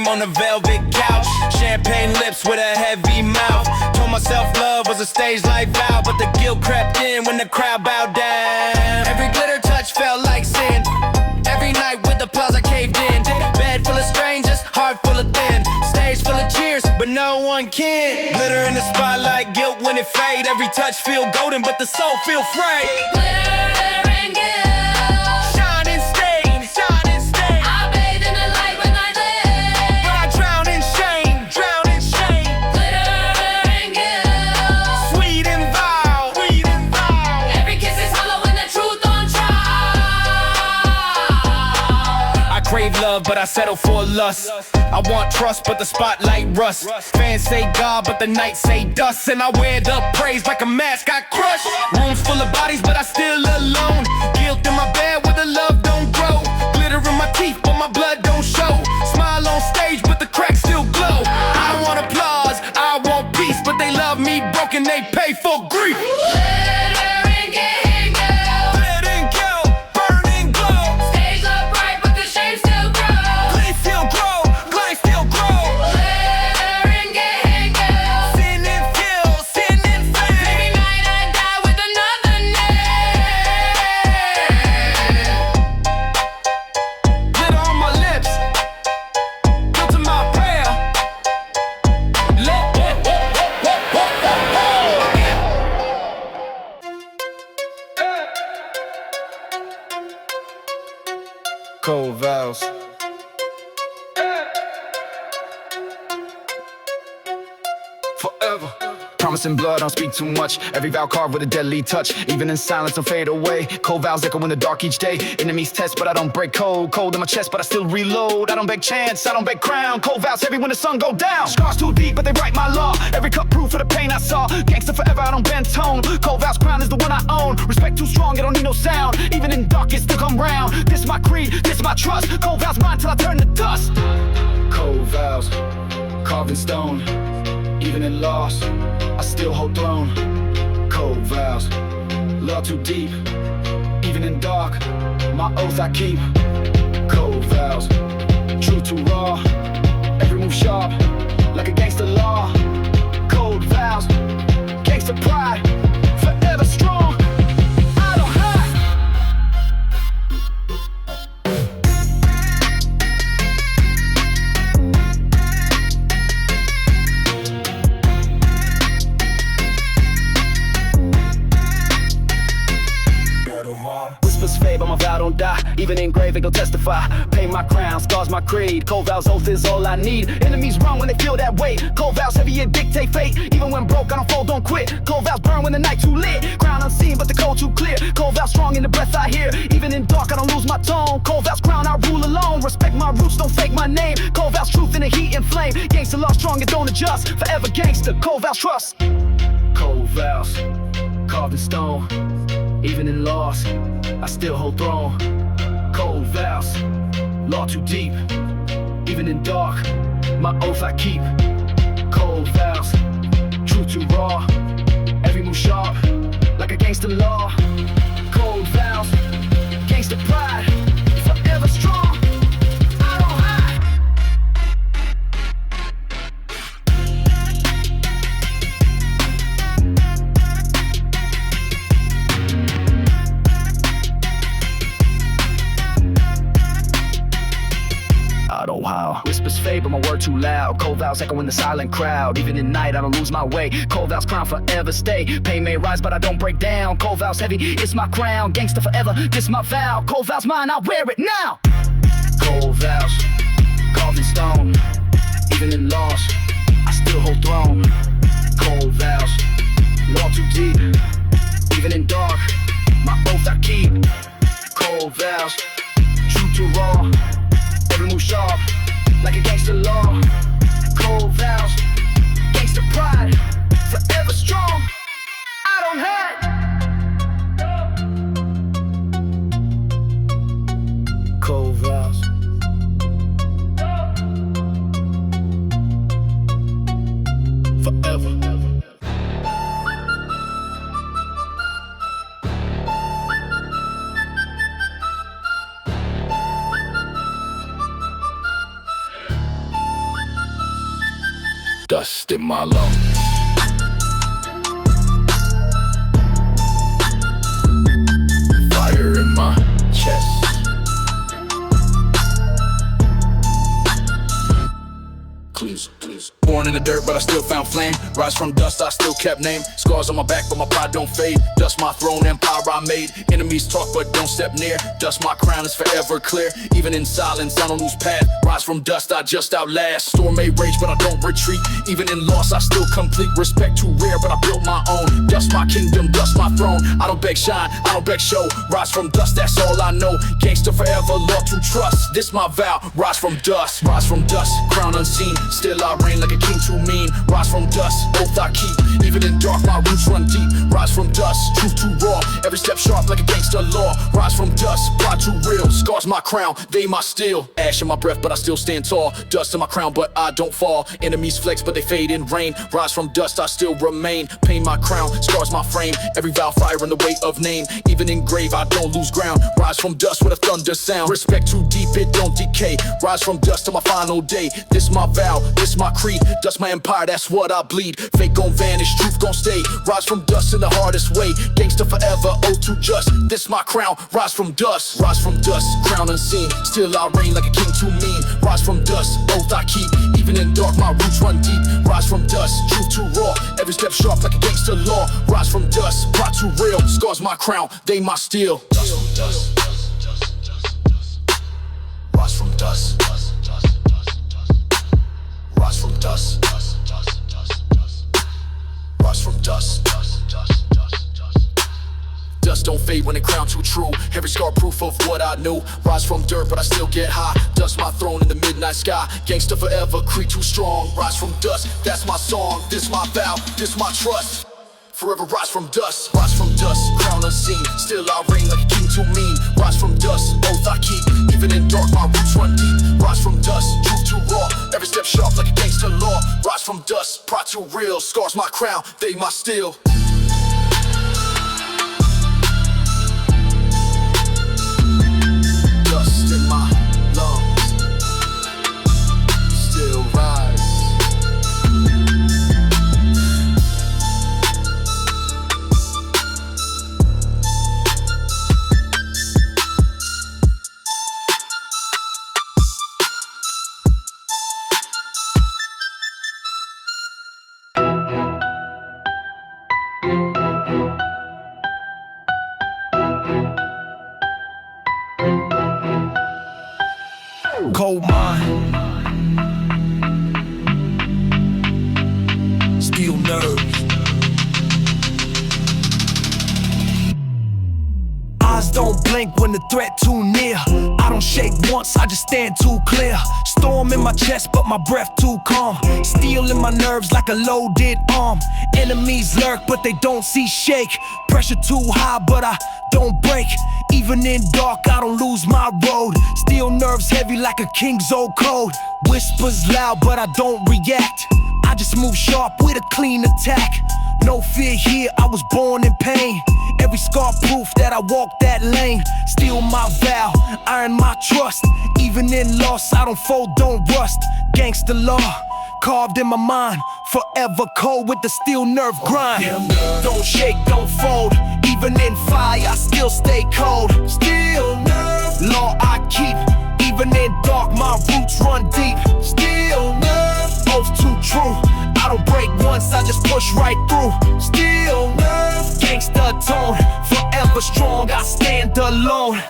dream on a velvet couch. Champagne lips with a heavy mouth. Told myself love was a stage light vow, but the guilt crept in when the crowd bowed down. Every glitter touch felt like sin. Every night with applause I caved in. Bed full of strangers, heart full of thin. Stage full of cheers, but no one can. Glitter in the spotlight, guilt when it fade. Every touch feel golden, but the soul feel frayed. Glitter and guilt, Shining stain, shining stain. I bathe in the light when I live. But I drown in shame, drown in shame. Glitter and guilt, Sweet and vile, sweet and vile. every kiss is hollow when the truth on trial. I crave love, but I settle for lust. I want trust, but the spotlight rust. Fans say God, but the night say dust. And I wear the praise like a mask I crush. Rooms full of bodies, but I still alone. Guilt in my bed where the love don't grow. Glitter in my teeth, but my blood don't show. Smile on stage, but the cracks still glow. I don't want applause, I want peace. But they love me broken, they pay for grief. Glitter and guilt, Letting go, burning glow. stage look bright, but the shame still grows. Glee still grow, glay still grow. Glitter and guilt, Sin and kill, sin and every flame. night I die with another name. Glitter on my lips, guilt in my prayer. Cold vows. Forever. Promising blood, don't speak too much. Every vow carved with a deadly touch. Even in silence, don't fade away. Cold vows echo in the dark each day. Enemies test, but I don't break cold. Cold in my chest, but I still reload. I don't beg chance, I don't beg crown. Cold vows heavy when the sun go down. Scars too deep, but they write my law. Every cut proof for the pain I saw. Gangster forever, I don't bend tone. Cold vows crown is the one I own. Respect too strong, I don't need no sound. Even in dark, it still come round. This my creed, this my trust. Cold vows mine till I turn to dust. Cold vows, carved in stone. Even in loss, I still hold throne. Cold vows, love too deep. Even in dark, my oath I keep. Cold vows, true too raw. Every move sharp, like a gangster law. Cold vows, gangster pride, forever strong. I don't hide. Whispers fade, but my vow don't die. Even in grave, they go testify. Pay my crown, scars my creed. Cold vows, oath is all I need. Enemies run when they feel that weight. Cold vows heavy and dictate fate. Even when broke, I don't fold, don't quit. Cold vows burn when the night too lit. Ground unseen, but the cold too clear. Cold vows strong in the breath I hear. Even in dark, I don't lose my tone. Cold vows crown, I rule alone. Respect my roots, don't fake my name. Cold vows truth in the heat and flame. Gangster love strong and don't adjust. Forever gangster, cold vows trust. Cold vows, carved in stone. Even in loss, I still hold throne. Cold vows, law too deep. Even in dark, my oath I keep. Cold vows, truth too raw. Every move sharp, like a gangster law. Cold vows, gangster pride, forever strong. I don't hide. I don't how. Whispers fade, but my word too loud. Cold vows echo in the silent crowd. Even in night, I don't lose my way. Cold vows crown forever stay. Pain may rise, but I don't break down. Cold vows heavy, it's my crown. Gangster forever, this my vow. Cold vows mine, I wear it now. Cold vows, carved in stone. Even in loss, I still hold throne. Cold vows, law too deep. Even in dark, my oath I keep. Cold vows, true to raw. Every move sharp, like a gangster law. Cold vows, gangster pride, forever strong. I don't hide. Cold vows. Forever. dust in my lungs. Fire in my chest. Please. Born in the dirt, but I still found flame. Rise from dust, I still kept name. Scars on my back, but my pride don't fade. Dust my throne, empire I made. Enemies talk, but don't step near. Dust my crown is forever clear. Even in silence, I don't lose path. Rise from dust, I just outlast. Storm may rage, but I don't retreat. Even in loss, I still complete. Respect too rare, but I built my own. Dust my kingdom, dust my throne. I don't beg shine, I don't beg show. Rise from dust, that's all I know. Gangster forever, love to trust. This my vow, rise from dust. Rise from dust, crown unseen. Still I reign like a king too mean. Rise from dust, oath I keep. Even in dark, my roots run deep. Rise from dust, truth too raw. Every step sharp like a gangster law. Rise from dust, plot too real. Scars my crown, they my steel. Ash in my breath, but I still stand tall. Dust in my crown, but I don't fall. Enemies flex, but they fade in rain. Rise from dust, I still remain. Pain my crown, scars my frame. Every vow fire in the weight of name. Even in grave, I don't lose ground. Rise from dust with a thunder sound. Respect too deep, it don't decay. Rise from dust to my final day. This my vow, this my creed. Dust my empire, that's what I bleed. Fake gon' vanish, truth gon' stay. Rise from dust in the hardest way. Gangster forever, oath to just. This my crown, rise from dust. Rise from dust, crown unseen. Still I reign like a king too mean. Rise from dust, oath I keep. Even in dark, my roots run deep. Rise from dust, truth too raw. Every step sharp like a gangster law. Rise from dust, plot too real. Scars my crown, they my steel. Dust from dust. Rise from dust. Rise from dust. Rise from dust. Dust don't fade when the crown too true. Every scar proof of what I knew. Rise from dirt, but I still get high. Dust my throne in the midnight sky. Gangster forever, creed too strong. Rise from dust, that's my song. This my vow, this my trust. Forever rise from dust, crown unseen. Still I reign like a king too mean. Rise from dust, oath I keep. Even in dark, my roots run deep. Rise from dust, truth too raw. Every step sharp like a gangster law. Rise from dust, pride too real. Scars my crown, they my steel. Dust in my lungs, still rise. Cold mind, steel nerves. Eyes don't blink when the threat too near. I don't shake once, I just stand too clear. Storm in my chest, but my breath too calm. Steel in my nerves like a loaded arm. Enemies lurk, but they don't see shake. Pressure too high, but I don't break. Even in dark, I don't lose my road. Steel nerves heavy like a king's old code. Whispers loud, but I don't react. I just move sharp with a clean attack. No fear here, I was born in pain. Every scar proof that I walk that lane. Steel my vow, iron my trust. Even in loss, I don't fold, don't rust. Gangster law, carved in my mind. Forever cold with the steel nerve grind. Don't shake, don't fold. Even in fire, I still stay cold. Steel nerve, law I keep. Even in dark, my roots run deep. Steel nerve, oath too true. I don't break once, I just push right through. Steel nerve, gangster tone. Forever strong, I stand alone.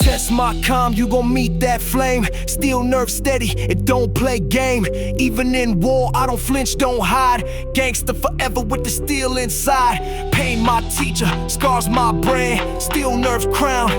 Test my calm, you gon' meet that flame. Steel nerve steady, it don't play game. Even in war, I don't flinch, don't hide. Gangster forever with the steel inside. Pain my teacher, scars my brand. Steel nerve crown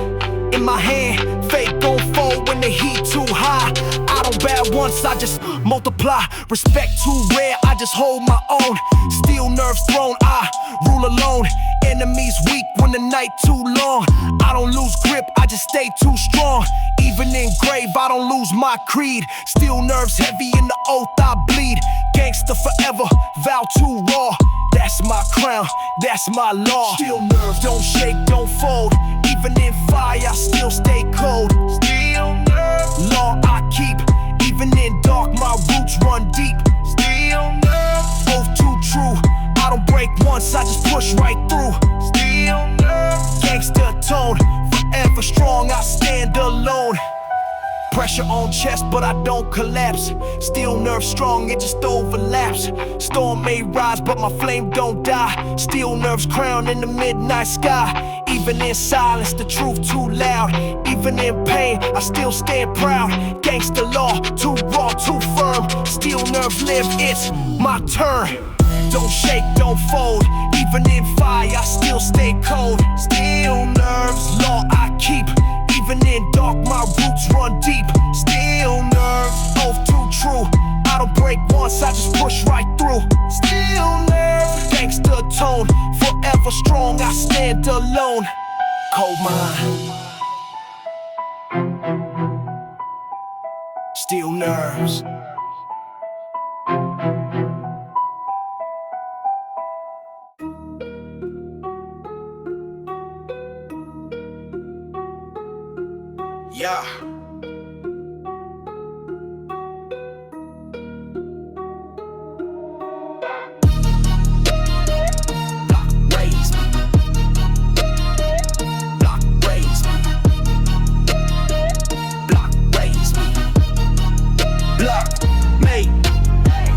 in my hand. Fake gon' fold when the heat too high. I don't bow once, I just multiply. Respect too rare, I just hold my own. Steel nerve throne, I rule alone. Enemies weak when the night too long. I don't lose grip, I just stay too strong. Even in grave, I don't lose my creed. Steel nerves heavy in the oath I bleed. Gangster forever, vow too raw. That's my crown, that's my law. Steel nerves don't shake, don't fold. Even in fire, I still stay cold. Steel nerve, law I keep. Even in dark, my roots run deep. Steel Still nerve, both too true. I don't break once, I just push right through. Still nerve, gangster tone, forever strong, I stand alone. Pressure on chest, but I don't collapse. Still nerve strong, it just overlaps. Storm may rise, but my flame don't die. Still nerves crown in the midnight sky. Even in silence, the truth too loud. Even in pain, I still stand proud. Gangsta law, too raw, too firm. Still nerves live, it's my turn. Don't shake, don't fold. Even in fire, I still stay cold. Still nerves, law I keep. Even in dark, my roots run deep. Still nerves, both too true. I don't break once, I just push right through. Still nerves, gangster tone, forever strong, I stand alone. Cold mind, still nerves. Yeah. Block raise me. Block raise me. Block raise me. Block made.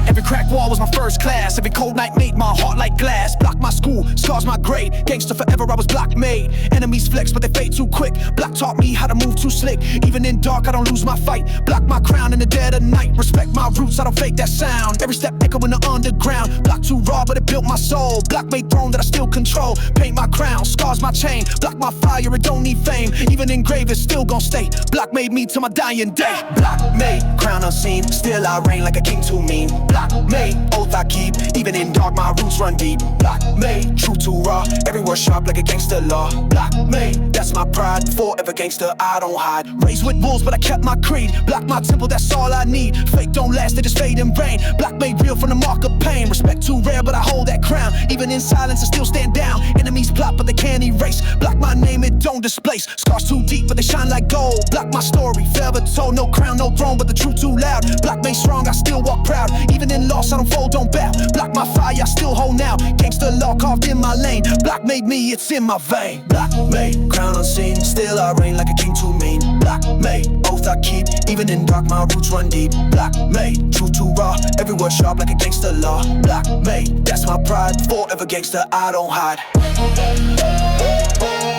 Every crack wall was my first class. Every cold night made my heart like glass. Block my school, scars my grade. Gangster forever, I was block made. Enemies flex, but they fade too quick. Block taught me how to move too slick. Even in dark, I don't lose my fight. Block my crown in the dead of night. Respect my roots, I don't fake that sound. Every step echo in the underground. Block too raw, but it built my soul. Block made throne that I still control. Paint my crown, scars my chain. Block my fire, it don't need fame. Even engraved, it's still gon' stay. Block made me to my dying day. Block made, crown unseen. Still I reign like a king too mean. Block made, oath I keep. Even in dark, my roots run deep. Block made, true too raw. Every word sharp like a gangster law. Block made, that's my pride. Forever gangster, I don't hide. Raised with wolves, but I kept my creed. Block my temple, that's all I need. Fake don't last, they just fade in rain. Block made real from the mark of pain. Respect too rare, but I hold that crown. Even in silence, I still stand down. Enemies plot, but they can't erase. Block my name, it don't displace. Scars too deep, but they shine like gold. Block my story, forever told. No crown, no throne, but the truth too loud. Block made strong, I still walk proud. Even in loss, I don't fold, don't bow. Block my fire, I still hold now. Gangster law carved in my lane. Block made me, it's in my vein. Block made, crown unseen. Still I reign like a king too mean. Block made, oath I keep. Even in dark, my roots run deep. Block made, true too raw. Every word sharp like a gangster law. Block made, that's my pride. Forever gangster, I don't hide.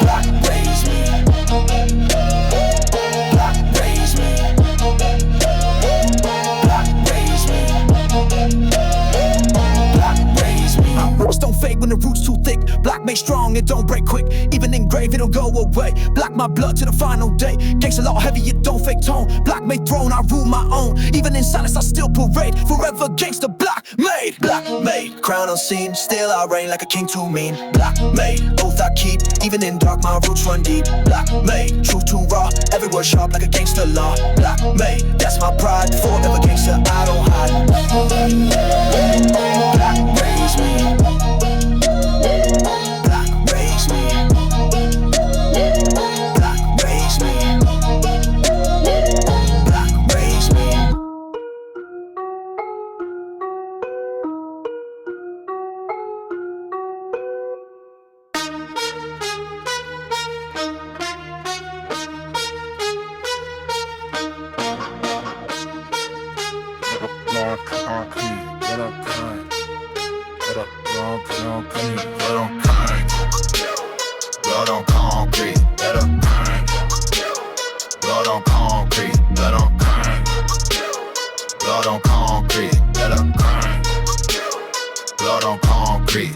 Block raise me. Block raise me. Block raise me. Block raise me. My roots don't fade when the roots too thick. Block made strong, it don't break quick. Even engraved, it don't go away. Block my blood to the final day. Gangsta law heavy, it don't fake tone. Block made throne, I rule my own. Even in silence, I still parade. Forever gangsta, block made. Block made, crown unseen. Still I reign like a king too mean. Block made, oath I keep. Even in dark, my roots run deep. Block made, truth too raw. Every word sharp like a gangsta law. Block made, that's my pride. Forever gangsta, I don't hide. Block raise me. Block raise me. Block raise me. Block raise me. Long concrete, let up kind. Let up long concrete, let on kind. Blood on concrete, let up kind. Blood on concrete, let on kind. Blood on concrete, let up kind. Blood on concrete.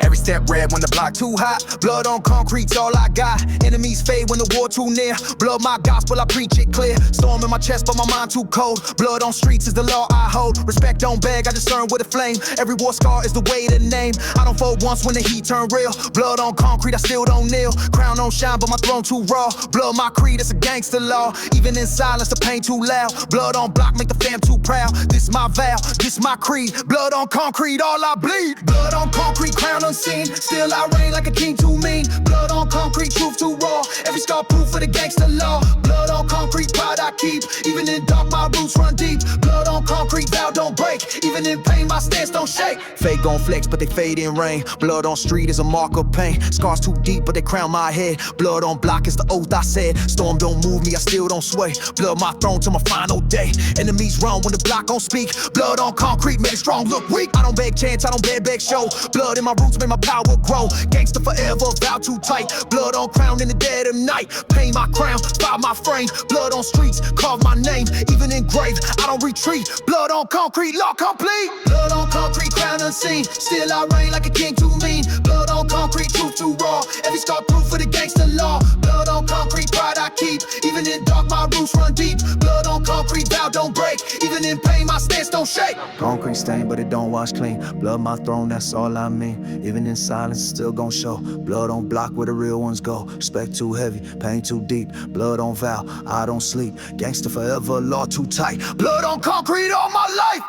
Every step red when the block too hot. Blood on concrete's all I got. Enemies fade when the war too near. Blood my gospel, I preach it clear. Storm in my chest, but my mind too cold. Blood on streets is the law I hold. Respect don't beg, I discern with a flame. Every war scar is the way to name. I don't fold once when the heat turn real. Blood on concrete, I still don't kneel. Crown don't shine, but my throne too raw. Blood my creed, it's a gangster law. Even in silence, the pain too loud. Blood on block, make the fam too proud. This my vow, this my creed. Blood on concrete, all I bleed. Blood on concrete, crown unseen. Still I reign like a king too mean. Blood on concrete, truth too raw. Every scar proof for the gangster law. Blood on concrete, pride I keep. Even in dark, my roots run deep. Blood on concrete, vow don't break. Even in pain, my stance don't shake. Fake gon' flex, but they fade in rain. Blood on street is a mark of pain. Scars too deep, but they crown my head. Blood on block is the oath I said. Storm don't move me, I still don't sway. Blood my throne till my final day. Enemies run when the block don't speak. Blood on concrete, made it strong, look weak. I don't beg chance, I don't beg show. Blood in my roots, make my power grow. Gangster forever, vow too tight. Blood on crown in the dead of night. Paint my crown, fire my frame. Blood on streets, carve my name. Even in grave, I don't retreat. Blood on concrete, law complete. Blood on concrete, crown unseen. Still I reign like a king too mean. Blood on concrete, truth too raw. Every scar proof for the gangster law. Blood on concrete, pride I keep. Even in dark, my roots run deep. Blood on concrete, vow don't break. Even in pain, my stance don't shake. Concrete stain, but it don't wash clean. Blood my throne, that's all I mean. Even in silence, still gon' show. Blood on block where the real ones go. Respect too heavy, pain too deep. Blood on vow, I don't sleep. Gangster forever, law too tight. Blood on concrete all my life.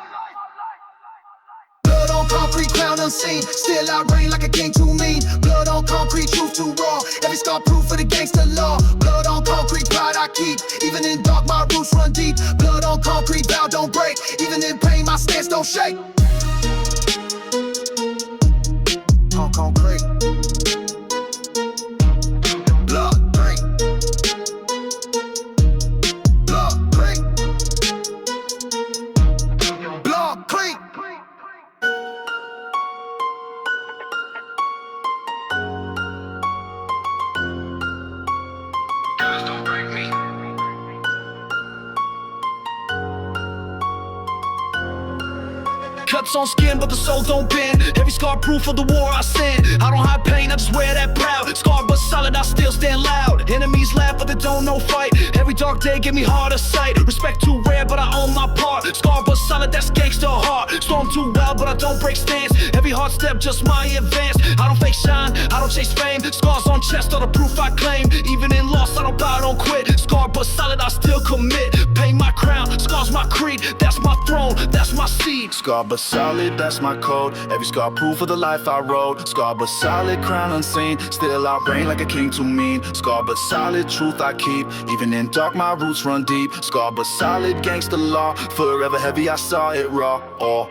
Blood on concrete, crown unseen. Still I reign like a king too mean. Blood on concrete, truth too raw. Every scar proof for the gangster law. Blood on concrete, pride I keep. Even in dark, my roots run deep. Blood on concrete, vow don't break. Even in pain, my stance don't shake. Concrete. Blood drink. Blood drink. Blood clean. Don't break me. Cuts on skin, but the soul don't bend. Every scar proof of the war I send. I don't hide pain, I just wear that proud. Scarred but solid, I still stand loud. Enemies laugh, but they don't know fight. Every dark day give me harder sight. Respect too rare, but I own my part. Scarred but solid, that's gangster heart. Storm too wild, but I don't break stance. Every hard step, just my advance. I don't fake shine, I don't chase fame. Scars on chest are the proof I claim. Even in loss, I don't bow, I don't quit. Scarred but solid, I still commit. Paint my crown, scars my creed. That's my throne, that's my seed. Scar but solid, that's my code. Every scar proof of the life I rode. Scar but solid, crown unseen. Still I reign like a king too mean. Scar but solid, truth I keep. Even in dark, my roots run deep. Scar but solid, gangster law. Forever heavy, I saw it raw. Oh.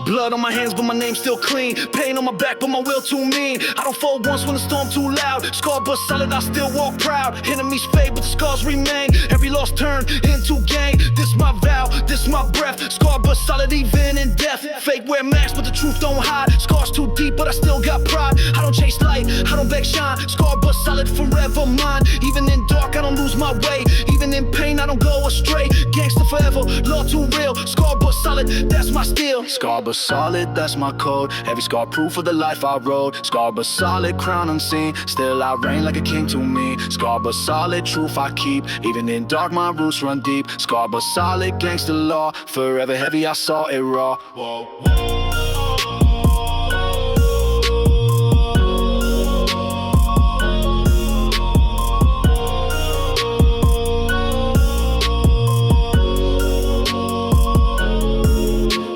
Blood on my hands, but my name's still clean. Pain on my back, but my will too mean. I don't fold once when the storm too loud. Scarred but solid, I still walk proud. Enemies fade, but the scars remain. Every loss turned into gain. This my vow, this my breath. Scarred but solid, even in death. Fake wear masks, but the truth don't hide. Scars too deep, but I still got pride. I don't chase light, I don't beg shine. Scarred but solid, forever mine. Even in dark, I don't lose my way. Even in pain, I don't go astray. Gangster forever, law too real. Scarred but solid, that's my steel. Scar but solid, that's my code. Every scar proof of the life I rode. Scar but solid, crown unseen. Still I reign like a king to me. Scar but solid, truth I keep. Even in dark, my roots run deep. Scar but solid, gangster law. Forever heavy, I saw it raw. Whoa.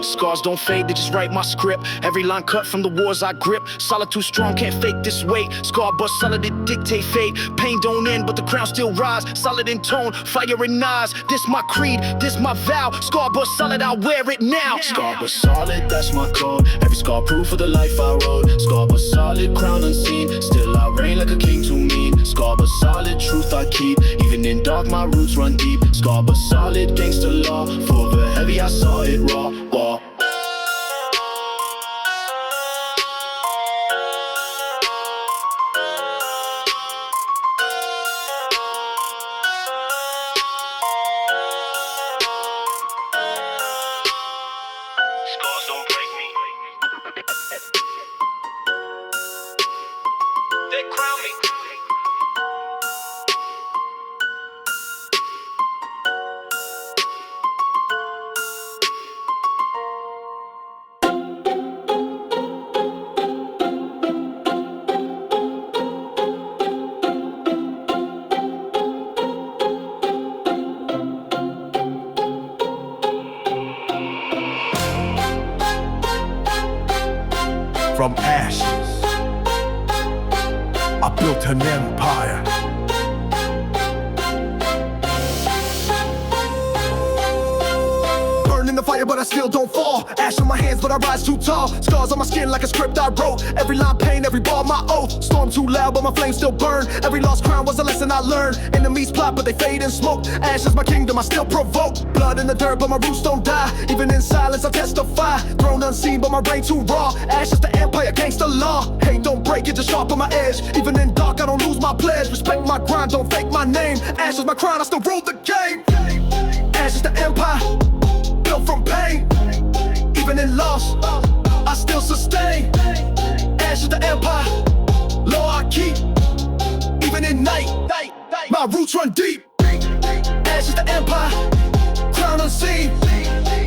Scars don't fade, they just write my script. Every line cut from the wars I grip. Solid too strong, can't fake this weight. Scar but solid, it dictate fate. Pain don't end, but the crown still rise. Solid in tone, fire in eyes. This my creed, this my vow. Scar but solid, I wear it now. Scar but solid, that's my code. Every scar proof of the life I rode. Scar but solid, crown unseen. Still I reign like a king to me. Scar but solid, truth I keep. Even in dark, my roots run deep. Scar but solid, gangster law. Forever heavy, I saw it raw. Whoa. Scars don't break me. They crown me. from ashes, I built an empire. Burn in the fire, but I still don't fall. Ash on my hands, but I rise too tall. Scars on my skin like a script I wrote. Every line pain, every bar my oath. Storm too loud, but my flames still burn. Every lost crown was a lesson I learned. Enemies plot, but they fade in smoke. Ash is my kingdom, I still provoke. Blood in the dirt, but my roots don't die. Even in silence, I testify. Throne unseen, but my reign too raw. Ash is the empire, gangsta law. Hate don't break it, just sharpen my edge. Even in dark, I don't lose my pledge. Respect my grind, don't fake my name. Ash is my crown, I still rule the game. Ash is the empire, built from pain. Even in loss, I still sustain. Ash is the empire, law I keep. Even in night, my roots run deep. Ash is the empire, crown unseen.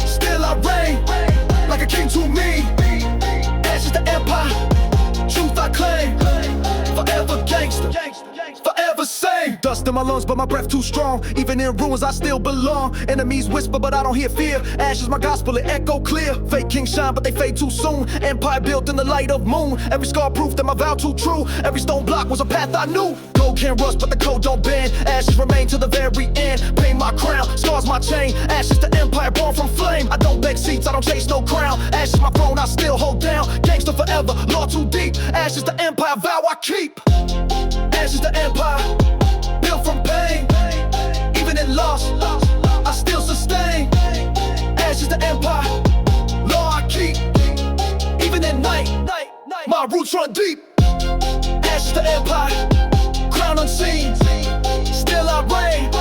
Still I reign, like a king to me. Ash is the empire, truth I claim. Forever gangster, forever same. Dust in my lungs, but my breath too strong. Even in ruins, I still belong. Enemies whisper, but I don't hear fear. Ash is my gospel, it echo clear. Fake kings shine, but they fade too soon. Empire built in the light of moon. Every scar proof that my vow too true. Every stone block was a path I knew. Gold can rust, but the code don't bend. Ashes remain to the very end. Pain my crown, scars my chain. Ash is the empire born from flame. I don't beg seats, I don't chase no crown. Ash is my throne, I still hold down. Gangster forever, law too deep. Ash is the empire, vow I keep. Ash is the empire, built from pain. Even in loss, I still sustain. Ash is the empire, law I keep. Even in night, my roots run deep. Ash is the empire, crown unseen. Still I reign,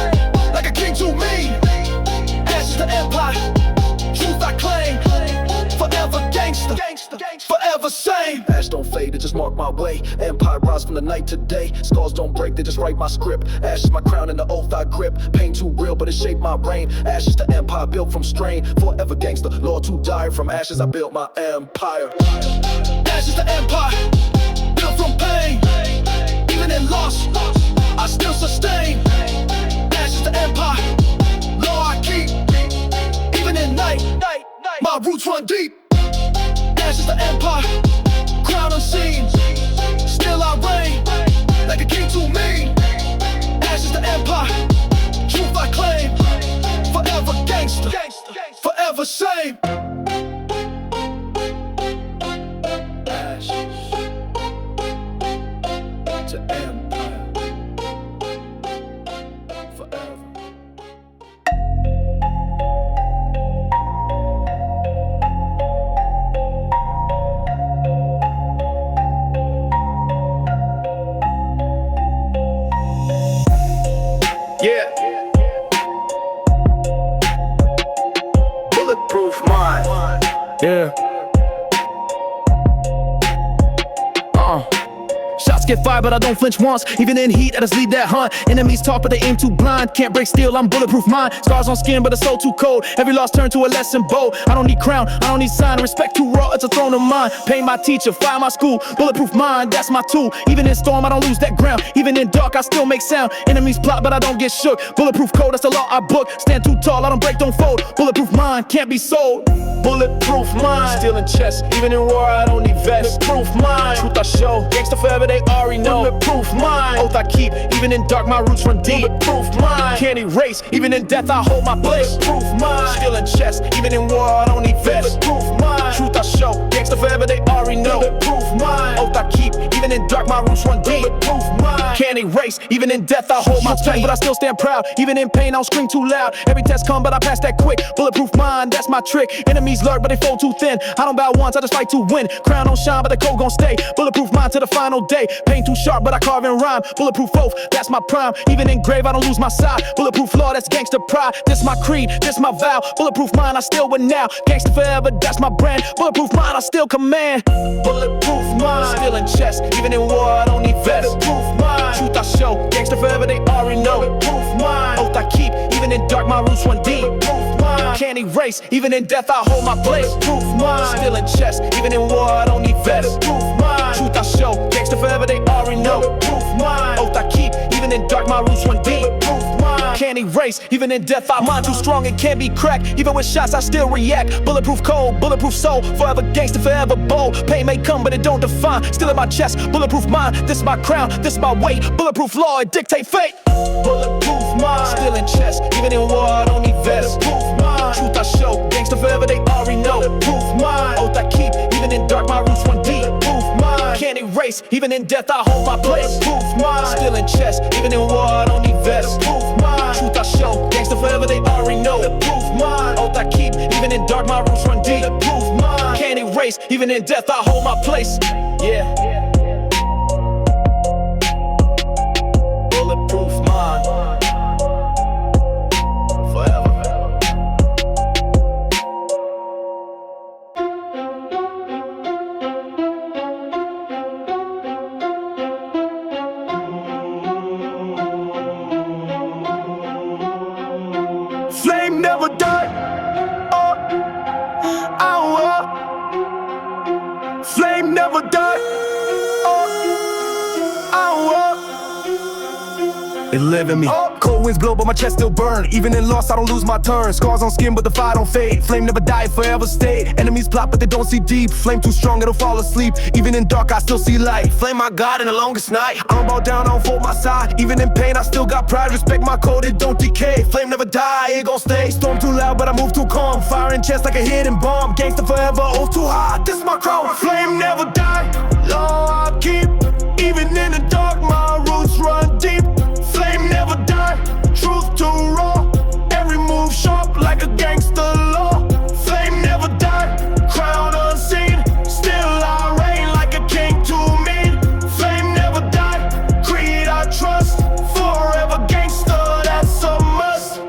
like a king to me. Ash is the empire, truth I claim. Forever gangster, forever same. Ash don't fade, it just mark my way. Empire rise from the night to day. Scars don't break, they just write my script. Ash is my crown and the oath I grip. Pain too real, but it shaped my brain. Ash is the empire built from strain. Forever gangster, law too dire. From ashes I built my empire. Ash is the empire, built from pain. Even in loss, I still sustain. Ash is the empire, law I keep. Even in night, my roots run deep. Ash is the empire, crown unseen. Still I reign, like a king to me. Ash is the empire, truth I claim. Forever gangster, forever same. Ashes to empire, forever. Yeah. Bulletproof mind. Yeah. Shots get fired, but I don't flinch once. Even in heat, I just lead that hunt. Enemies talk, but they aim too blind. Can't break steel, I'm bulletproof mind. Scars on skin, but the soul too cold. Every loss turned to a lesson bold. I don't need crown, I don't need sign. Respect too raw, it's a throne of mine. Pain my teacher, fire my school. Bulletproof mind, that's my tool. Even in storm, I don't lose that ground. Even in dark, I still make sound. Enemies plot, but I don't get shook. Bulletproof code, that's the law I book. Stand too tall, I don't break, don't fold. Bulletproof mind, can't be sold. Bulletproof mind, still in chest. Even in war, I don't need vest. Bulletproof mind, truth I show. Gangsta forever, they already know. Bulletproof mind, oath I keep. Even in dark, my roots run deep. Bulletproof mind, can't erase. Even in death, I hold my place. Bulletproof mind, still in chest. Even in war, I don't need vest. Bulletproof mind, truth I show. Gangsta forever, they already know. Bulletproof mind, oath I keep. Even in dark, my roots run deep. Bulletproof mind, can't erase. Even in death, I hold my place. But I still stand proud. Even in pain, I don't scream too loud. Every test come, but I pass that quick. Bulletproof mind, that's my trick. Enemies lurk, but they fold too thin. I don't bow once, I just fight to win. Crown don't shine, but the code gon' stay. Bulletproof mind to the final day. Pain too sharp, but I carve and rhyme. Bulletproof oath, that's my prime. Even in grave, I don't lose my side. Bulletproof law, that's gangster pride. This my creed, this my vow. Bulletproof mind, I still win now. Gangster forever, that's my brand. Bulletproof mind, I still command. Bulletproof mind, still in chest. Even in war, I don't need vest. Bulletproof mind, truth I show. Gangster forever, they already know. Bulletproof mind, oath I keep. Even in dark, my roots run deep. Bulletproof mind, can't erase. Even in death, I hold my place. Bulletproof mind, still in chest. Even in war, I don't need vest. Bulletproof mind, truth I show. Gangster forever, they already know. Bulletproof mind, oath I keep. Even in dark, my roots run deep. Bulletproof mind, can't erase. erase. Even in death, I mind too strong, it can't be cracked. Even with shots, I still react. Bulletproof cold, bulletproof soul. Forever gangster, forever bold. Pain may come, but it don't define. Still in my chest, bulletproof mind. This my crown, this my weight. Bulletproof law, it dictate fate. Bulletproof mind. Still in chest, even in war, I don't need vest. Bulletproof mind. Truth I show, gangster forever, they already know. Bulletproof mind. Oath I keep, even in dark, my roots run deep. Bulletproof mind. Can't erase, even in death, I hold my place. Bulletproof mind. Still in chest, even in war, I don't need vest. Bulletproof mind. Truth I show, gangster forever, they already know. Bulletproof mind. Oath I keep, even in dark, my roots run deep. Bulletproof mind. Can't erase, even in death, I hold my place. Yeah. Bulletproof mind. Forever. Flame never die. Flame never die. It live in me. Cold winds blow, but my chest still burn. Even in loss, I don't lose my turn. Scars on skin, but the fire don't fade. Flame never die, it forever stay. Enemies plot, but they don't see deep. Flame too strong, it'll fall asleep. Even in dark, I still see light. Flame my God in the longest night. I don't bow down, I don't fold my side. Even in pain, I still got pride. Respect my code, it don't decay. Flame never die, it gon' stay. Storm too loud, but I move too calm. Fire in chest like a hidden bomb. Gangster forever, oath too high. This is my crown. Flame never die, law I keep. Even in the dark, my roots run deep. Flame never die, truth too raw. Every move sharp like a gangster law. Flame never die, crown unseen. Still I reign like a king to me. Flame never die, creed I trust. Forever gangster, that's a must.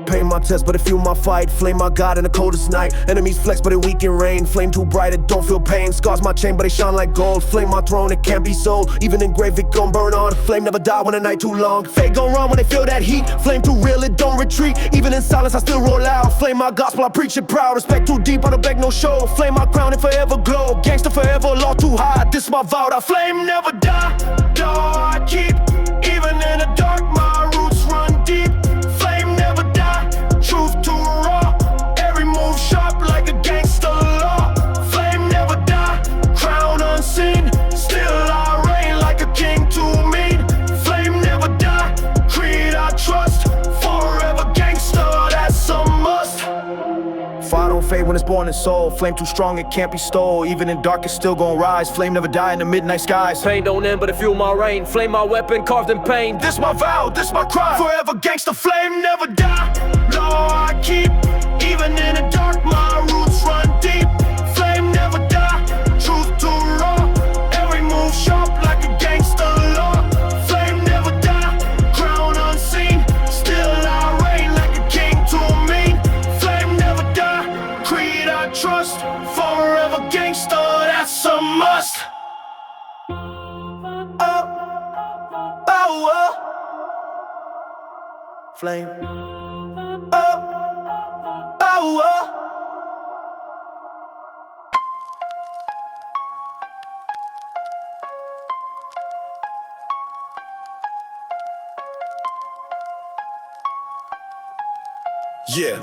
Pain my test, but it fuel my fight. Flame my God in the coldest night. Enemies flex, but it weak in rain. Flame too bright, it don't feel pain. Scars my chain, but they shine like gold. Flame my throne, it can't be sold. Even in grave, it gon' burn on. Flame never die when the night too long. Fate gon' run when they feel that heat. Flame too real, it don't retreat. Even in silence, I still roll loud. Flame my gospel, I preach it proud. Respect too deep, I don't beg no show. Flame my crown, it forever glow. Gangster forever, law too high. This my vow, that flame never die. Law I keep. Even in the dark, my roots run deep. Flame never die, truth too raw. Every move sharp like a gangster law. Flame never die, crown unseen. Still I reign like a king to me. Flame never die, creed I trust. Forever gangster, that's a must. Fire don't fade when it's born in soul. Flame too strong, it can't be stole. Even in dark, it's still gon' rise. Flame never die in the midnight skies. Pain don't end, but it fuel my reign. Flame my weapon, carved in pain. This my vow, this my cry. Forever gangster, flame never die. Law I keep. Even in the dark, my roots run deep. Flame never die, truth too raw. Every move sharp like a gangster law. Flame never die, crown unseen. Still I reign like a king to me. Flame never die, creed I trust. Forever gangster, that's a must. Flame. Yeah.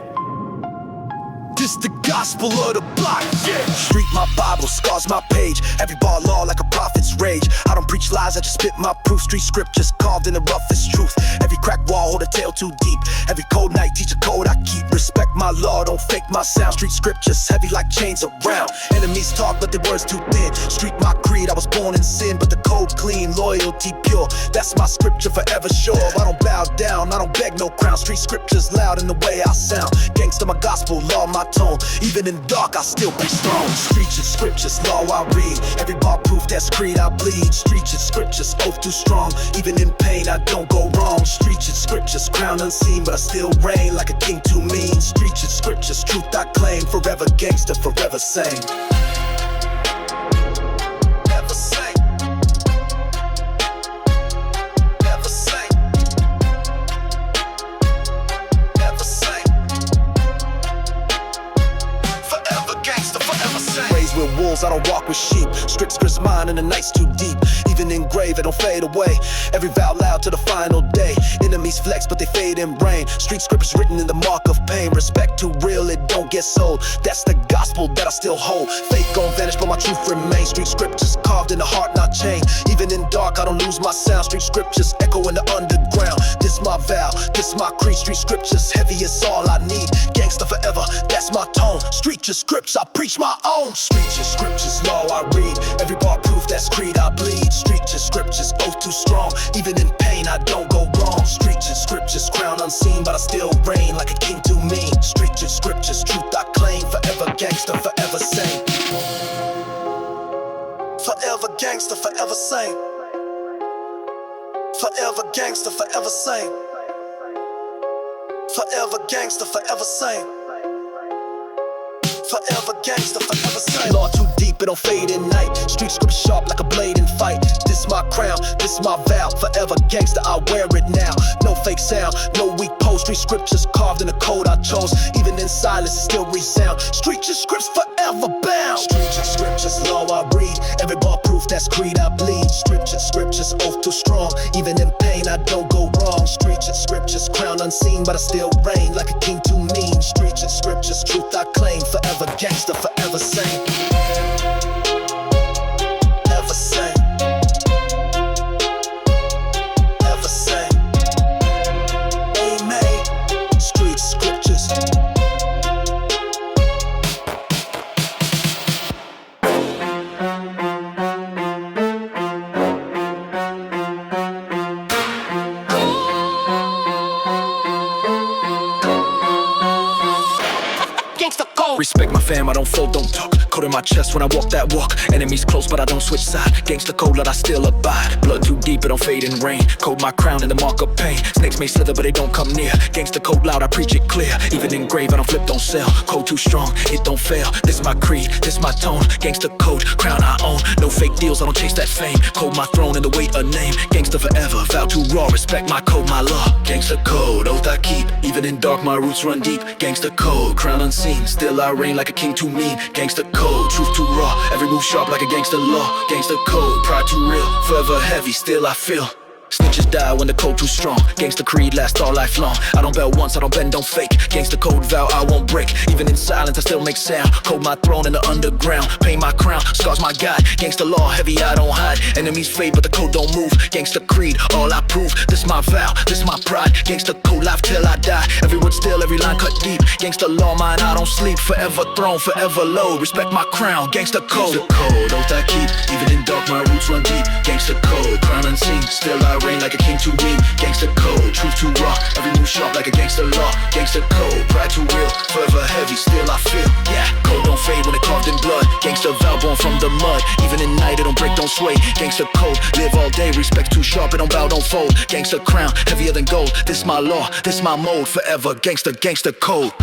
This the gospel of the block, yeah. Street my Bible, scars my page. Every bar law like a prophet's rage. I don't preach lies, I just spit my proof. Street scriptures carved in the roughest truth. Every crack wall hold a tale too deep. Every cold night teach a code I keep. Respect my law, don't fake my sound. Street scriptures heavy like chains around. Enemies talk but their words too thin. Street my creed, I was born in sin, but the code clean, loyalty pure. That's my scripture forever sure. I don't bow down, I don't beg no crown. Street scriptures loud in the way I sound. Gangsta my gospel, law my tone. Even in dark, I still be strong. Streets and scriptures, law I read. Every bar proof, that's creed I bleed. Streets and scriptures, oath too strong. Even in pain, I don't go wrong. Streets and scriptures, crown unseen, but I still reign like a king too mean. Streets and scriptures, truth I claim. Forever gangster, forever sane. Never sane. Never sane. Never sane. Forever gangster, forever sane. Raised with wolves, I don't walk with sheep. Strict scripts mine and the night's too deep. Even written engraved, they don't fade away. Every vow loud to the final day. Enemies flex, but they fade in rain. Street scriptures written in the mark of pain. Respect too real, it don't get sold. That's the gospel that I still hold. Faith gon' vanish, but my truth remains. Street scriptures carved in the heart, not chained. Even in dark, I don't lose my sound. Street scriptures echo in the underground. This my vow, this my creed. Street scriptures, heavy is all I need. Gangsta forever, that's my tone. Street just scripts, I preach my own. Street just scriptures, law I read. Every bar proof, that's creed I bleed. Street just scriptures, oath too strong. Even in pain, I don't go wrong. Street just scriptures, crown unseen, but I still reign like a king too mean. Street just scriptures, truth I claim. Forever gangsta, forever sane. Forever gangsta, forever sane. Forever gangsta, forever sane. Forever gangsta, forever sane. Forever gangsta, forever sane. Law too deep, it don't fade in night. Street script sharp like a blade in fight. This my crown, this my vow. Forever gangsta, I wear it now. No fake sound, no weak pose. Street scriptures carved in the code I chose. Even in silence, it still resound. Street just scripts forever bound. Street just scriptures, law I read. Every bar proof, that's creed I bleed. Street just scriptures, oath too strong. Even in pain, I don't go wrong. Street just scriptures, crown unseen, but I still reign like a king too mean. Street just scriptures, truth I claim. Forever gangsta, forever sane. Ever sane. Ever sane. Amen. Street scriptures. Respect my fam, I don't fold, don't talk. Code in my chest when I walk that walk. Enemies close, but I don't switch side. Gangsta code, let I still abide. Blood too deep, it don't fade in rain. Code my crown in the mark of pain. Snakes may slither, but they don't come near. Gangsta code loud, I preach it clear. Even in grave, I don't flip, don't sell. Code too strong, it don't fail. This my creed, this my tone. Gangsta code, crown I own. No fake deals, I don't chase that fame. Code my throne and the weight of name. Gangsta forever, vow too raw. Respect my code, my law. Gangsta code, oath I keep. Even in dark, my roots run deep. Gangsta code, crown unseen. Still I reign like a king too mean. Gangsta code, truth too raw. Every move sharp like a gangsta law. Gangsta code, pride too real. Forever heavy, still I feel. Snitches die when the code too strong. Gangsta creed lasts all lifelong. I don't bell once, I don't bend, don't fake. Gangsta code vow I won't break. Even in silence I still make sound. Code my throne in the underground. Paint my crown, scars my guide. Gangsta law heavy, I don't hide. Enemies fade but the code don't move. Gangsta creed, all I prove. This my vow, this my pride. Gangsta code life till I die. Every word still, every line cut deep. Gangsta law mine, I don't sleep. Forever throne, forever low. Respect my crown, gangsta code. Gangsta code, oath I keep. Even in dark my roots run deep. Gangsta code, crown unseen. Still I reign like a king too mean. Gangsta code, truth too raw. Every move sharp like a gangsta law. Gangsta code, pride too real. Forever heavy, still I feel. Yeah, code don't fade when it carved in blood. Gangsta vow born from the mud. Even in night it don't break, don't sway. Gangsta code, live all day. Respect too sharp, it don't bow, don't fold. Gangsta crown, heavier than gold. This my law, this my mode. Forever gangsta, gangsta code.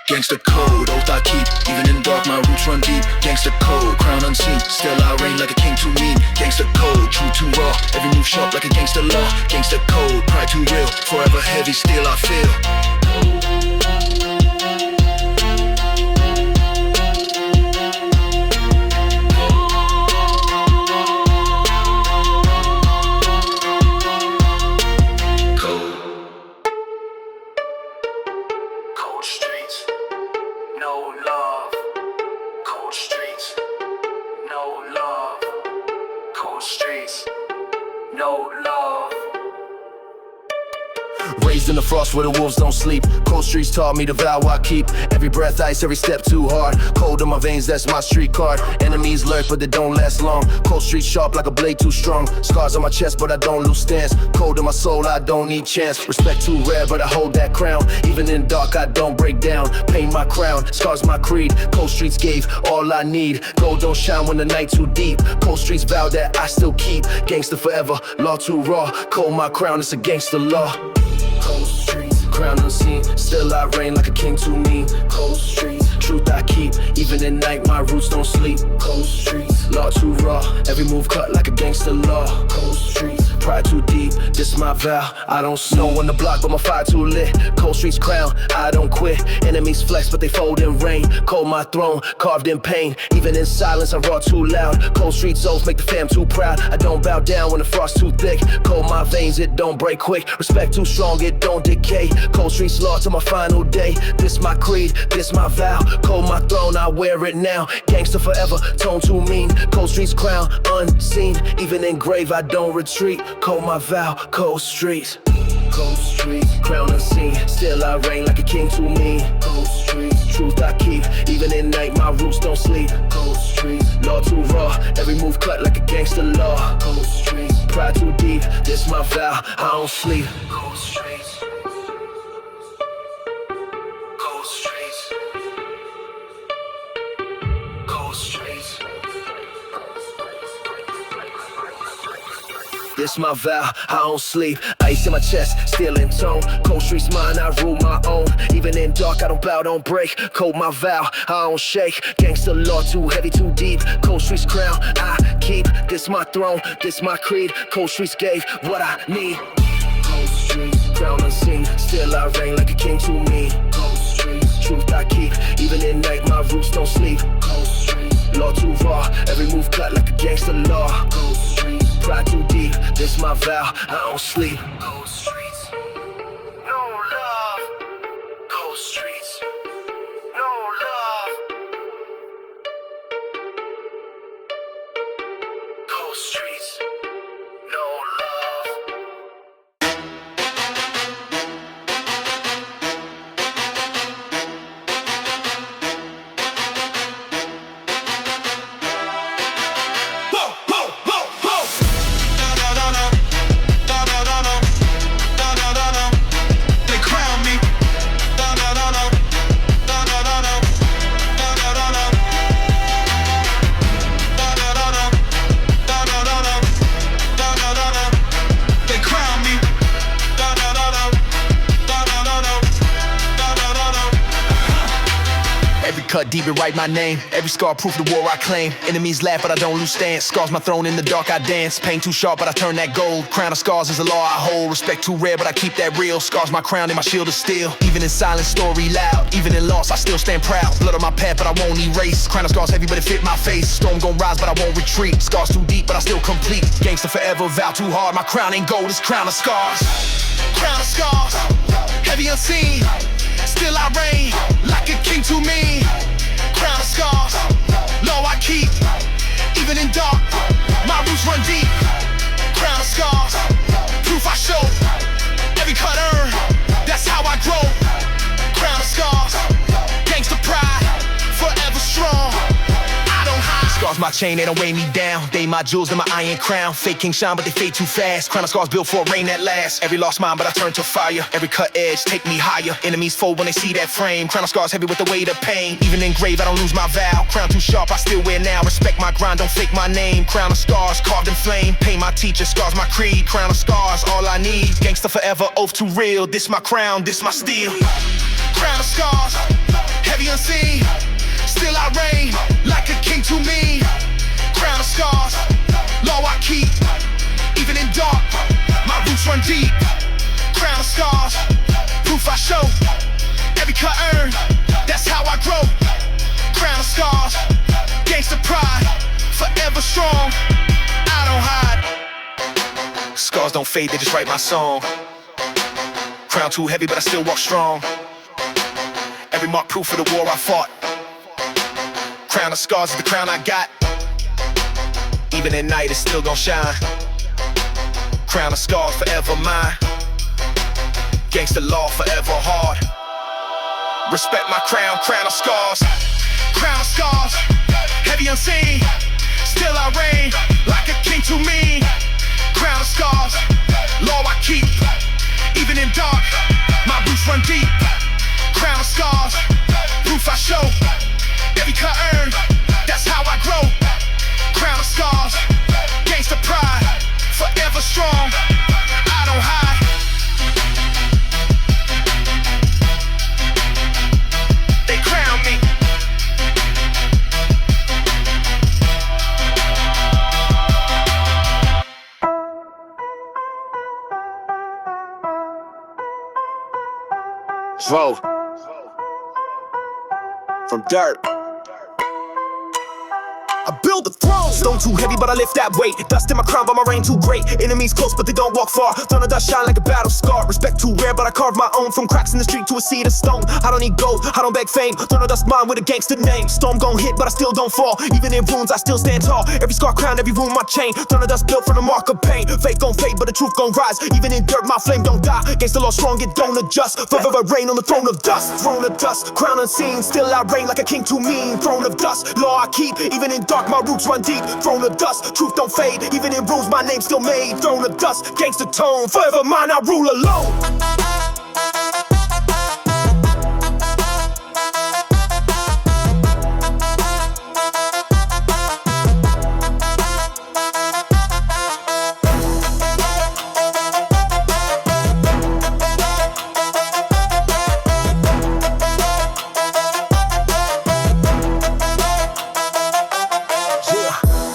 Gangsta code, oath I keep. Even in dark, my roots run deep. Gangsta code, crown unseen. Still I reign like a king too mean. Gangsta code, true too raw. Every move sharp like a gangsta law. Gangsta code, pride too real. Forever heavy, still I feel. No love, cold streets. No love, cold streets. No love. Raised in the frost where the wolves don't sleep. Cold streets taught me the vow I keep. Every breath ice, every step too hard. Cold in my veins, that's my street card. Enemies lurk but they don't last long. Cold streets sharp like a blade too strong. Scars on my chest but I don't lose stance. Cold in my soul, I don't need chance. Respect too rare but I hold that crown. Even in dark I don't break down. Paint my crown, scars my creed. Cold streets gave all I need. Gold don't shine when the night too deep. Cold streets vow that I still keep. Gangsta forever, law too raw. Cold my crown, it's a gangsta law. Cold streets, crown unseen. Still I reign like a king too mean. Cold streets, truth I keep. Even at night my roots don't sleep. Cold streets, law too raw. Every move cut like a gangster law. Cold streets, pride too deep, this my vow. I don't snow on the block, but my fire too lit. Cold streets crown, I don't quit. Enemies flex, but they fold in rain. Cold my throne, carved in pain. Even in silence, I raw too loud. Cold streets oaths make the fam too proud. I don't bow down when the frost too thick. Cold my veins, it don't break quick. Respect too strong, it don't decay. Cold streets law till my final day. This my creed, this my vow. Cold my throne, I wear it now. Gangster forever, tone too mean. Cold streets crown, unseen. Even in grave, I don't retreat. Cold my vow, cold streets. Cold streets, crown unseen. Still I reign like a king to me. Cold streets, truth I keep. Even in night, my roots don't sleep. Cold streets, law too raw. Every move cut like a gangster law. Cold streets, pride too deep. This my vow, I don't sleep. Cold streets. Cold streets. Cold streets. This my vow, I don't sleep. Ice in my chest, still in tone. Cold streets mine, I rule my own. Even in dark, I don't bow, don't break. Cold my vow, I don't shake. Gangsta law too heavy, too deep. Cold streets crown, I keep. This my throne, this my creed. Cold streets gave what I need. Cold streets, crown unseen. Still I reign like a king to me. Cold streets, truth I keep. Even in night, my roots don't sleep. Cold streets, law too raw. Every move cut like a gangster law. Cold streets, pride too deep. This my vow, I don't sleep. Cold streets, no love. Cold streets, no love. Cold streets, no love. Whoa, whoa, whoa, whoa. They crown me. They crown me. Every cut deep, it write my name. Every scar proof the war I claim. Enemies laugh, but I don't lose stance. Scars my throne, in the dark I dance. Pain too sharp, but I turn that gold. Crown of scars is a law I hold. Respect too rare, but I keep that real. Scars my crown and my shield is steel. Even in silence, story loud. Even in loss, I still stand proud. Blood on my path, but I won't erase. Crown of scars heavy, but it fit my face. Storm gon' rise, but I won't retreat. Scars too deep, but I still complete. Gangster forever, vow too hard. My crown ain't gold, it's crown of scars. Crown of scars, heavy unseen. Still I reign, like a king to me. Crown of scars, law I keep. Even in dark, my roots run deep. Crown of scars, proof I show. Every cut earned, that's how I grow. Crown of scars, gangsta pride, forever strong. I don't hide. Scars my chain, they don't weigh me down. They my jewels and my iron crown. Fake king shine, but they fade too fast. Crown of scars built for a rain that lasts. Every lost mine, but I turn to fire. Every cut edge, take me higher. Enemies fold when they see that frame. Crown of scars heavy with the weight of pain. Even in grave, I don't lose my vow. Crown too sharp, I still wear now. Respect my grind, don't fake my name. Crown of scars, carved in flame. Pain my teacher, scars my creed. Crown of scars, all I need. Gangsta forever, oath too real. This my crown, this my steel. Crown of scars, heavy unseen. Still I reign, like a king to me. Crown of scars, law I keep. Even in dark, my roots run deep. Crown of scars, proof I show. Every cut earned, that's how I grow. Crown of scars, gangsta pride, forever strong. I don't hide. Scars don't fade, they just write my song. Crown too heavy, but I still walk strong. Every mark proof of the war I fought. Crown of scars is the crown I got. Even at night, it's still gon' shine. Crown of scars, forever mine. Gangsta law, forever hard. Respect my crown, crown of scars. Crown of scars, heavy unseen. Still I reign, like a king to me. Crown of scars, law I keep. Even in dark, my roots run deep. Crown of scars, proof I show. Every cut earned, that's how I grow. Crown of scars, gangsta pride, forever strong. I don't hide. They crown me. Vote from dirt. I build the throne. Stone too heavy, but I lift that weight. Dust in my crown, but my reign too great. Enemies close, but they don't walk far. Thunder dust shine like a battle scar. Respect too rare, but I carve my own. From cracks in the street to a seed of stone. I don't need gold, I don't beg fame. Thunder dust mine with a gangster name. Storm gon' hit, but I still don't fall. Even in wounds, I still stand tall. Every scar crown, every wound, my chain. Thunder dust built from the mark of pain. Fate gon' fade, but the truth gon' rise. Even in dirt, my flame don't die. Gangsta law strong, it don't adjust. Forever reign on the throne of dust. Throne of dust, crown unseen. Still I reign like a king too mean. Throne of dust, law I keep. Even in dark, my roots run deep. Throne of dust, truth don't fade. Even in rules, my name's still made. Throne of dust, gangsta tone. Forever mine, I rule alone.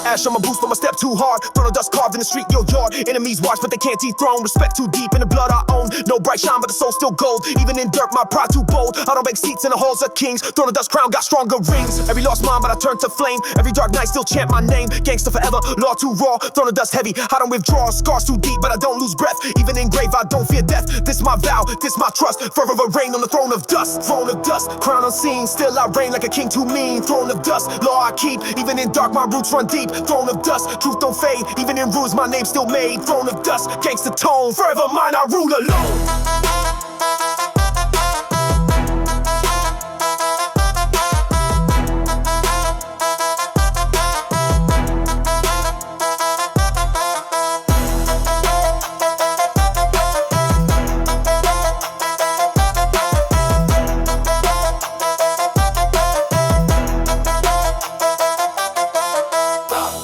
Ash on my boots, but my step too hard. Throne of dust carved in the street, your yard. Enemies watch, but they can't dethrone. Respect too deep in the blood I own. No bright shine, but the soul still gold. Even in dirt, my pride too bold. I don't beg seats in the halls of kings. Throne of dust crown got stronger rings. Every lost mind, but I turn to flame. Every dark night still chant my name. Gangsta forever, law too raw. Throne of dust heavy, I don't withdraw. Scars too deep, but I don't lose breath. Even in grave, I don't fear death. This my vow, this my trust. Forever reign on the throne of dust. Throne of dust, crown unseen. Still I reign like a king too mean. Throne of dust, law I keep. Even in dark, my roots run deep. Throne of dust, truth don't fade. Even in rules, my name's still made. Throne of dust, gangsta tone. Forever mine, I rule alone.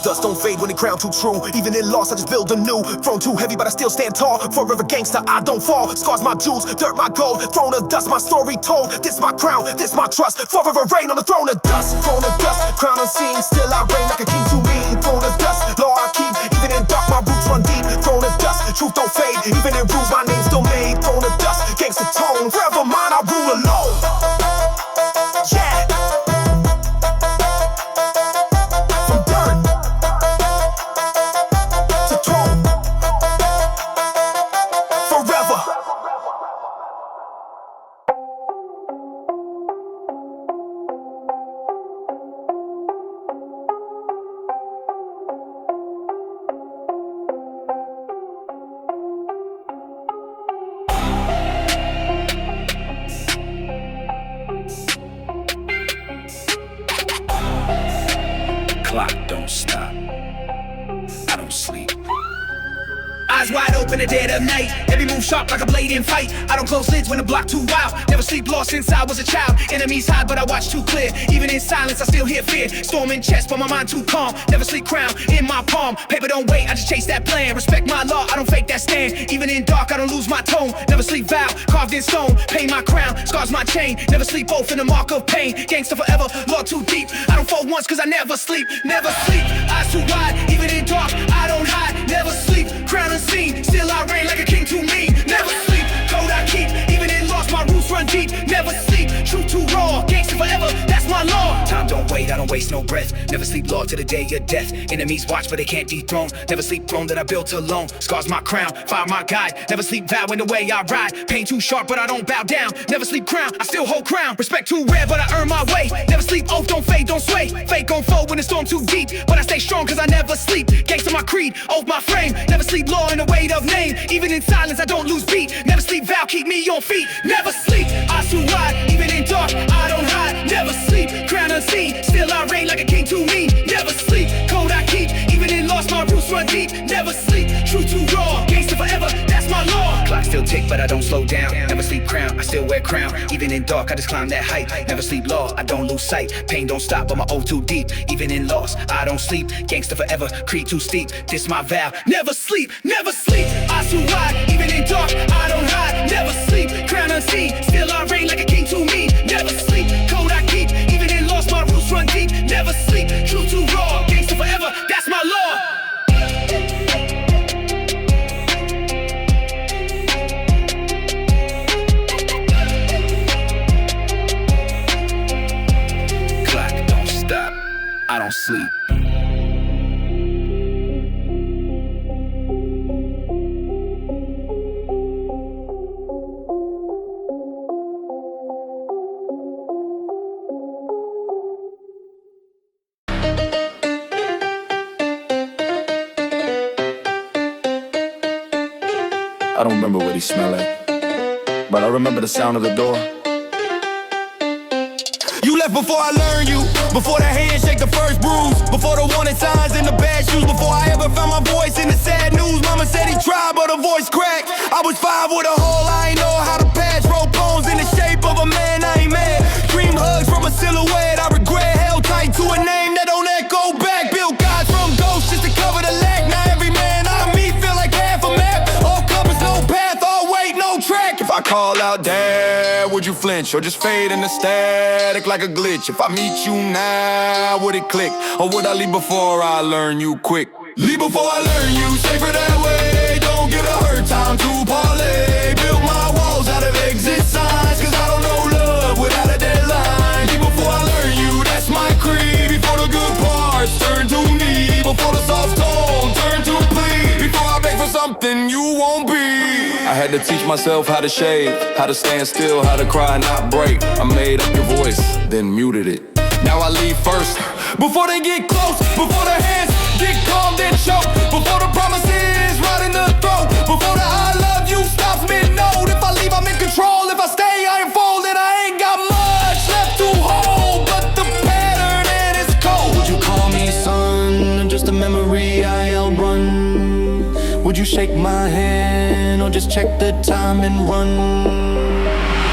Dust don't fade when the crown too true. Even in loss, I just build a new. Throne too heavy, but I still stand tall. Forever gangsta, I don't fall. Scars my jewels, dirt my gold. Throne of dust, my story told. This my crown, this my trust. Forever reign on the throne of dust. Throne of dust, crown unseen. Still I reign like a king too mean. Throne of dust, law I keep. Even in dark, my roots run deep. Throne of dust, truth don't fade. Even in rules, my name's still made. Throne of dust, gangsta tone. Forever mine, I rule alone. Yeah. Clock don't stop. I don't sleep. Eyes wide open at dead of night. Every move sharp like a blade in fight. I don't close lids when the block too wild. Never sleep lost since I was a child. Enemies hide, but I watch too clear. Even in silence, I still hear fear. Storm in chest, but my mind too calm. Never sleep crown in my palm. Paper don't wait, I just chase that plan. Respect my law, I don't fake that stand. Even in dark, I don't lose my tone. Never sleep vow, carved in stone. Pay my crown, scars my chain. Never sleep both in the mark of pain. Gangsta forever, law too deep. I don't fall once cause I never sleep. Never sleep, eyes too wide. Even in dark, I don't hide. Never sleep, crown unseen. Still I reign like a king too mean. Never sleep, code I keep. Even in lost, my roots run deep. Never sleep, truth too raw. Gangsta forever, that's my law. Time don't wait, I don't waste no breath. Never sleep law to the day of death. Enemies watch, but they can't dethrone. Never sleep throne that I built alone. Scars my crown, fire my guide. Never sleep vow in the way I ride. Pain too sharp, but I don't bow down. Never sleep crown, I still hold crown. Respect too rare, but I earn my way. Never sleep oath, don't fade, don't sway. Fate gon' fold when the storm too deep. But I stay strong cause I never sleep. Gangsta my creed, oath my frame. Never sleep law in the weight of name. Even in silence, I don't lose beat. Never sleep vow, keep me on feet. Never sleep, eyes too wide. Even in dark, I don't hide. Never sleep, crown unseen. Still I reign like a king too mean. Never sleep, code I keep. Even in lost, my roots run deep. Never sleep, truth too raw. Gangsta forever, that's my law. Clock still tick, but I don't slow down. Never sleep crown, I still wear crown. Even in dark, I just climb that height. Never sleep law, I don't lose sight. Pain don't stop, but my oath too deep. Even in loss, I don't sleep. Gangsta forever, creed too steep. This my vow. Never sleep, never sleep. Eyes too wide, even in dark, I don't hide. Never sleep, crown unseen. Still I reign like a king too mean. Never sleep, code I keep. Even in lost, my roots run deep. Never sleep, truth too raw. Gangsta forever, that's my law. sleep. I don't remember what he smelled like, but I remember the sound of the door. You left before I learned you, before the handshake, the first bruise, before the warning signs and the bad shoes, before I ever found my voice in the sad news. Mama said he tried, but her voice cracked. I was 5 with a hole, I ain't know how to patch. Roll bones in the shape of a man, I ain't mad. Dream hugs from a silhouette, I regret. Held tight to a name that don't echo back. Built gods from ghosts just to cover the lack. Now every man I meet feel like half a map. All compass, no path, all weight, no track. If I call out dad, would you flinch or just fade in the static like a glitch? If I meet you now, would it click? Or would I leave before I learn you quick? Leave before I learn you, safer that way. Don't get a hurt, time to parlay. Build my walls out of exit signs, cause I don't know love without a deadline. Leave before I learn you, that's my creed. Before the good parts turn to need, before the soft tone turn to plead, before I beg for something you won't be. I had to teach myself how to shave, how to stand still, how to cry, not break. I made up your voice, then muted it. Now I leave first, before they get close, before their hands get calm, then choke, before the promises right in the throat, before the I love you stops mid-note. If I leave, I'm in control. If I stay, I unfold, and I ain't got much left to hold but the pattern, and it's cold. Would you call me son, or just a memory I outrun? Would you shake my hand, or just check the time and run?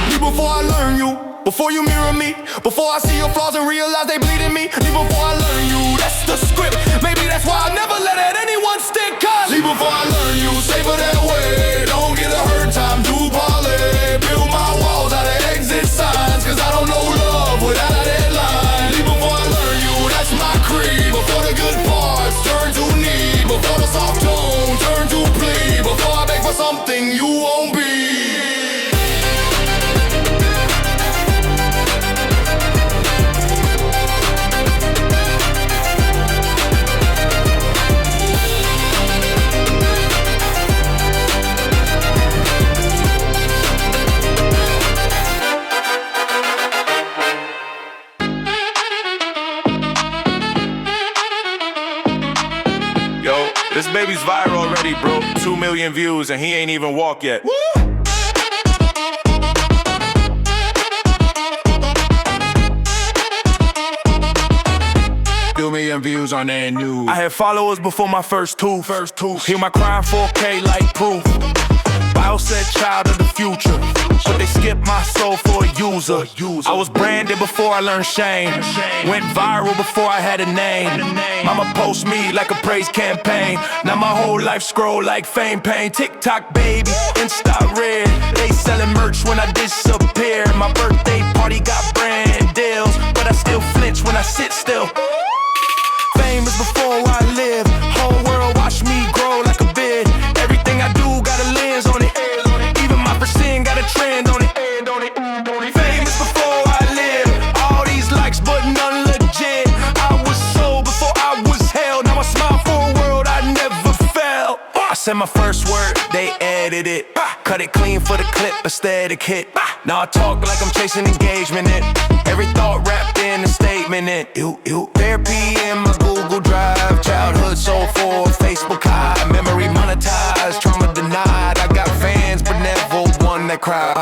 Leave before I learn you, before you mirror me, before I see your flaws and realize they bleed in me. Leave before I learn you, that's the script. Maybe that's why I never let anyone stick. Cause leave before I learn you, safer that way. Don't get a hurt, time to parlay. Build my walls out of exit signs, cause I don't know love without a deadline. Leave before I learn you, that's my creed. Before the good parts turn to need, before the soft tone turn to plea, before I beg for something you won't be. This baby's viral already, bro. 2 million views and he ain't even walk yet. Woo! 2 million views on that news. I had followers before my first two. Hear my crying 4K like proof. Bio said child of the future, but they skipped my soul for a user. I was branded before I learned shame. Went viral before I had a name. Mama post me like a praise campaign. Now my whole life scroll like fame pain. TikTok baby, Insta red. They selling merch when I disappear. My birthday party got brand deals, but I still flinch when I sit still. Fame is before I live. Whole world watch me grow like a bid. Everything I do got a lens on it. Even my percent got a trend on it. Fame is before I live. All these likes but none legit. I was sold before I was held. Now I smile for a world I never felt. I said my first word, they edited it. Cut it clean for the clip, aesthetic hit. Now I talk like I'm chasing engagement in. Every thought wrapped in a statement in. Therapy in my Google Drive. Childhood soul for Facebook high. Memory monetized, trauma denied. I got fans but never one that cry.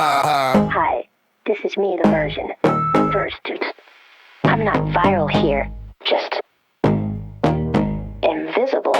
Hi, this is me, the version. First, I'm not viral here, just invisible.